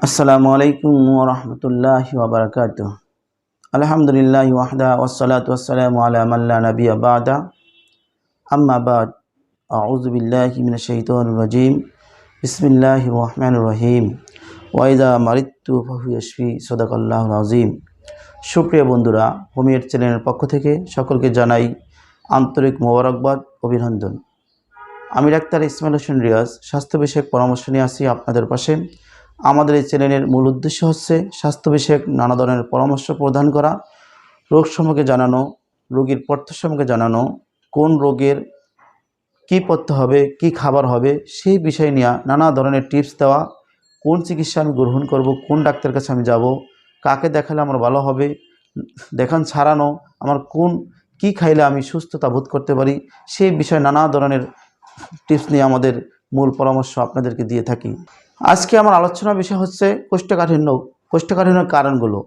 আসসালামু আলাইকুম ওয়া রাহমাতুল্লাহি ওয়া বারাকাতুহু। আলহামদুলিল্লাহি ওয়াহদা ওয়াসসালাতু ওয়াসসালামু আলা মান লা নাবিয়্যা বা'দা। আম্মা বা'দ। আউযু বিল্লাহি মিনাশ শাইতানির রাজীম। বিসমিল্লাহির রহমানির রহিম। ওয়া ইযা মারিদতু ফাহুয়া ইয়াশফি। সাদাকাল্লাহুল আযীম। সুপ্রিয় বন্ধুরা, হোমিওর চ্যানেলের পক্ষ থেকে সকলকে জানাই আন্তরিক মোবারকবাদ, অভিনন্দন। আমি ডাক্তার ইসমাইল হোসেন রিয়াজ স্বাস্থ্য বিষয়ক পরামর্শ নিয়ে আসি আপনাদের পাশে। আমাদের এই চ্যানেলের মূল উদ্দেশ্য হচ্ছে স্বাস্থ্য বিষয়ক নানা ধরনের পরামর্শ প্রদান করা, রোগ সম্পর্কে জানানো, রোগীর পথ্য সম্পর্কে জানানো, কোন রোগের কী পথ্য হবে, কী খাবার হবে সেই বিষয় নিয়ে নানা ধরনের টিপস দেওয়া, কোন চিকিৎসা আমি গ্রহণ করব, কোন ডাক্তারের কাছে আমি যাব, কাকে দেখালে আমার ভালো হবে, দেখান ছাড়ানো, আমার কী খাইলে আমি সুস্থতা বোধ করতে পারি, সেই বিষয়ে নানা ধরনের টিপস নিয়ে আমাদের মূল পরামর্শ আপনাদেরকে দিয়ে থাকি। আজকে আমার আলোচনার বিষয় হচ্ছে কোষ্ঠকাঠিন্যর কারণগুলো।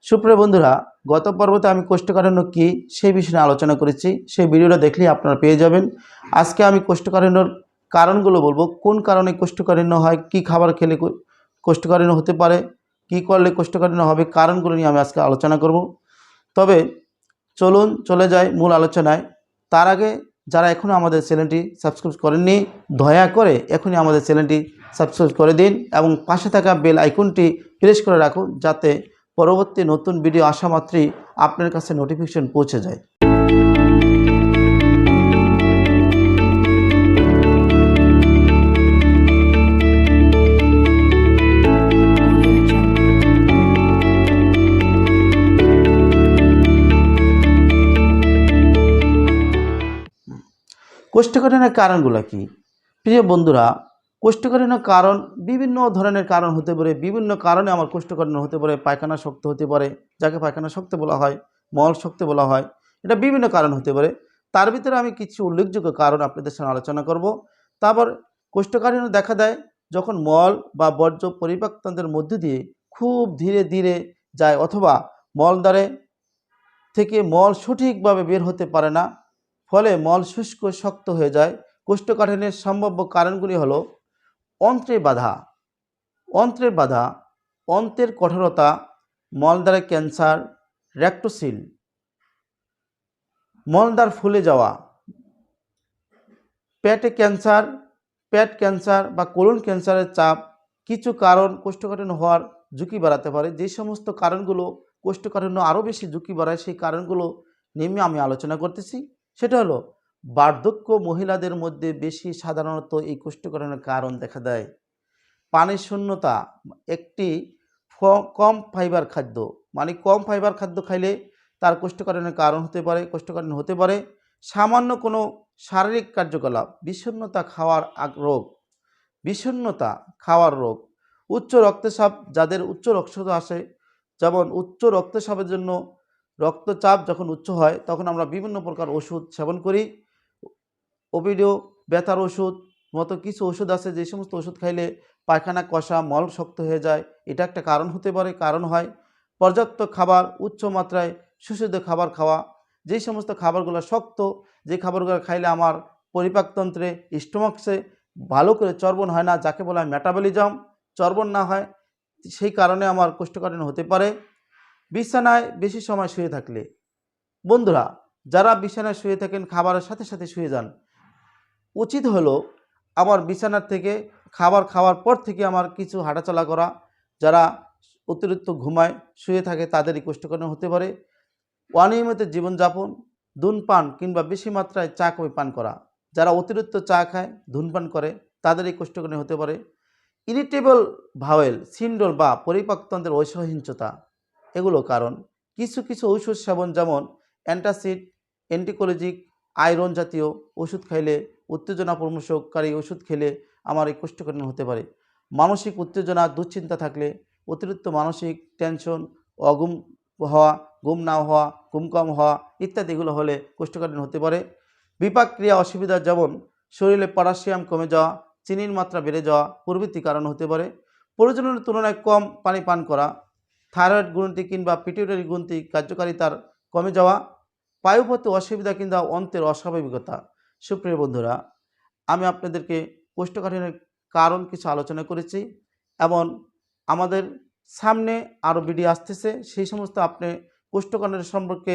সুপ্রিয় বন্ধুরা, গত পর্বতে আমি কোষ্ঠকাঠিন্য কী সেই বিষয়ে নিয়ে আলোচনা করেছি, সেই ভিডিওটা দেখলেই আপনারা পেয়ে যাবেন। আজকে আমি কোষ্ঠকাঠিন্যর কারণগুলো বলবো, কোন কারণে কোষ্ঠকাঠিন্য হয়, কী খাবার খেলে কোষ্ঠকাঠিন্য হতে পারে, কী করলে কোষ্ঠকাঠিন্য হবে, কারণগুলো নিয়ে আমি আজকে আলোচনা করব। তবে চলুন চলে যাই মূল আলোচনায়। তার আগে যারা এখনও আমাদের চ্যানেলটি সাবস্ক্রাইব করেননি, দয়া করে এখনই আমাদের চ্যানেলটি সাবস্ক্রাইব করে দিন এবং পাশে থাকা বেল আইকনটি প্রেস করে রাখুন, যাতে পরবর্তী নতুন ভিডিও আসা মাত্রই আপনার কাছে নোটিফিকেশন পৌঁছে যায়। কোষ্ঠকাঠিন্যের কারণগুলো কি? প্রিয় বন্ধুরা, কোষ্ঠকাঠিন্যের কারণ বিভিন্ন ধরনের কারণ হতে পারে। বিভিন্ন কারণে আমার কোষ্ঠকাঠিন্য হতে পারে। পায়খানা শক্ত হতে পারে, যাকে পায়খানা শক্ত বলা হয়, মল শক্ত বলা হয়। এটা বিভিন্ন কারণ হতে পারে। তার ভিতরে আমি কিছু উল্লেখযোগ্য কারণ আপনাদের সামনে আলোচনা করব। তারপর কোষ্ঠকাঠিন্য দেখা দেয় যখন মল বা বর্জ্য পরিপাকতন্ত্রের মধ্যে দিয়ে খুব ধীরে ধীরে যায়, অথবা মলদ্বারে থেকে মল সঠিকভাবে বের হতে পারে না, ফলে মল শুষ্ক শক্ত হয়ে যায়। কোষ্ঠকাঠিন্যের সম্ভাব্য কারণগুলি হলো অন্ত্রের বাধা, অন্ত্রের কঠোরতা, মলদ্বারে ক্যান্সার, রেক্টোসিল, মলদ্বার ফুলে যাওয়া, পেট ক্যান্সার বা কোলন ক্যান্সারের চাপ কিছু কারণ কোষ্ঠকাঠিন্য হওয়ার ঝুঁকি বাড়াতে পারে। যে সমস্ত কারণগুলো কোষ্ঠকাঠিন্য আরও বেশি ঝুঁকি বাড়ায়, সেই কারণগুলো নিয়ে আমি আলোচনা করতেছি। সেটা হলো বার্ধক্য মহিলাদের মধ্যে বেশি সাধারণত এই কোষ্ঠকাঠিন্যের কারণ দেখা দেয়। পানির শূন্যতা একটি কম ফাইবার খাদ্য, মানে কম ফাইবার খাদ্য খাইলে তার কোষ্ঠকাঠিন্যের কারণ হতে পারে, কোষ্ঠকাঠিন্য হতে পারে। সামান্য কোনো শারীরিক কার্যকলাপ, বিষণ্ণতা খাওয়ার রোগ, উচ্চ রক্তচাপ, যাদের উচ্চ রক্তচাপ আসে, যেমন উচ্চ রক্তচাপের জন্য রক্তচাপ যখন উচ্চ হয় তখন আমরা বিভিন্ন প্রকার ওষুধ সেবন করি। ওপিডিও, ব্যথার ওষুধ মতো কিছু ওষুধ আছে, যে সমস্ত ওষুধ খাইলে পায়খানা কষা, মল শক্ত হয়ে যায়, এটা একটা কারণ হতে পারে, কারণ হয়। পর্যাপ্ত খাবার, উচ্চ মাত্রায় সুষিত খাবার খাওয়া, যেই সমস্ত খাবারগুলো শক্ত, যে খাবারগুলো খাইলে আমার পরিপাকতন্ত্রে, স্টোমাক্সে ভালো করে চর্বণ হয় না, যাকে বলা হয় মেটাবলিজম, চর্বণ না হয়, সেই কারণে আমার কোষ্ঠকাঠিন্য হতে পারে। বিছানায় বেশি সময় শুয়ে থাকলে, বন্ধুরা যারা বিছানায় শুয়ে থাকেন খাবারের সাথে সাথে শুয়ে যান, উচিত হলো আমার বিছানার থেকে খাবার খাওয়ার পর থেকে আমার কিছু হাঁটাচলা করা। যারা অতিরিক্ত ঘুমায়, শুয়ে থাকে, তাদেরই কোষ্ঠকাঠিন্য হতে পারে। অনিয়মিত জীবনযাপন, ধূমপান কিংবা বেশি মাত্রায় চা কফি পান করা, যারা অতিরিক্ত চা খায়, ধূমপান করে, তাদের এই কোষ্ঠকাঠিন্য হতে পারে। ইরিটেবল বাউল সিন্ড্রোম বা পরিপাকতন্ত্রের অসহনশীলতা, এগুলো কারণ। কিছু ঔষধ সেবন, যেমন অ্যান্টাসিড, অ্যান্টিকোলজিক, আয়রন জাতীয় ওষুধ খাইলে, উত্তেজনা প্রশমনকারী ওষুধ খেলে আমার এই কোষ্ঠকাঠিন্য হতে পারে। মানসিক উত্তেজনা, দুশ্চিন্তা থাকলে, অতিরিক্ত মানসিক টেনশন, অঘুম হওয়া, ঘুম না হওয়া, ঘুম কম হওয়া ইত্যাদি এগুলো হলে কোষ্ঠকাঠিন্য হতে পারে। বিপাক ক্রিয়া অসুবিধা, যেমন শরীরে পটাশিয়াম কমে যাওয়া, চিনির মাত্রা বেড়ে যাওয়া প্রভৃতি কারণ হতে পারে। প্রয়োজনের তুলনায় কম পানি পান করা, থাইরয়েড গ্রন্থি কিংবা পিটিউটারি গ্রন্থি কার্যকারিতার কমে যাওয়া, পায়ুপথে অসুবিধা কিংবা অন্ত্রের অস্বাভাবিকতা। সুপ্রিয় বন্ধুরা, আমি আপনাদেরকে কোষ্ঠকাঠিন্যের কারণ কিছু আলোচনা করেছি এবং আমাদের সামনে আরও ভিডিও আসতেছে, সেই সমস্ত আপনি কোষ্ঠকাঠিন্য সম্পর্কে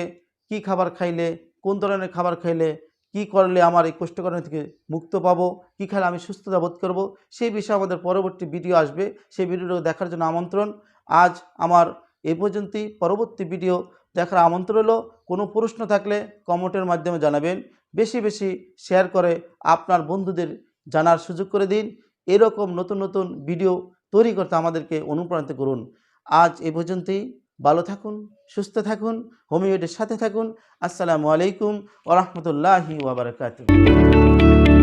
কি খাবার খাইলে, কোন ধরনের খাবার খাইলে, কি করলে আমার এই কোষ্ঠকাঠিন্য থেকে মুক্ত পাবো, কি খেলে আমি সুস্থতা বোধ করব, সেই বিষয়ে আমাদের পরবর্তী ভিডিও আসবে। সেই ভিডিওটা দেখার জন্য আমন্ত্রণ। আজ আমার এই পর্যন্তই। পরবর্তী ভিডিও দেখার আমন্ত্রণ হলো। কোনো প্রশ্ন থাকলে কমেন্টের মাধ্যমে জানাবেন। বেশি বেশি শেয়ার করে আপনার বন্ধুদের জানার সুযোগ করে দিন। এরকম নতুন নতুন ভিডিও তৈরি করতে আমাদেরকে অনুপ্রাণিত করুন। আজ এ পর্যন্তই। ভালো থাকুন, সুস্থ থাকুন, হোমিওপ্যাথির সাথে থাকুন। আসসালামু আলাইকুম ওয়া রাহমাতুল্লাহি ওয়া বারাকাতুহু।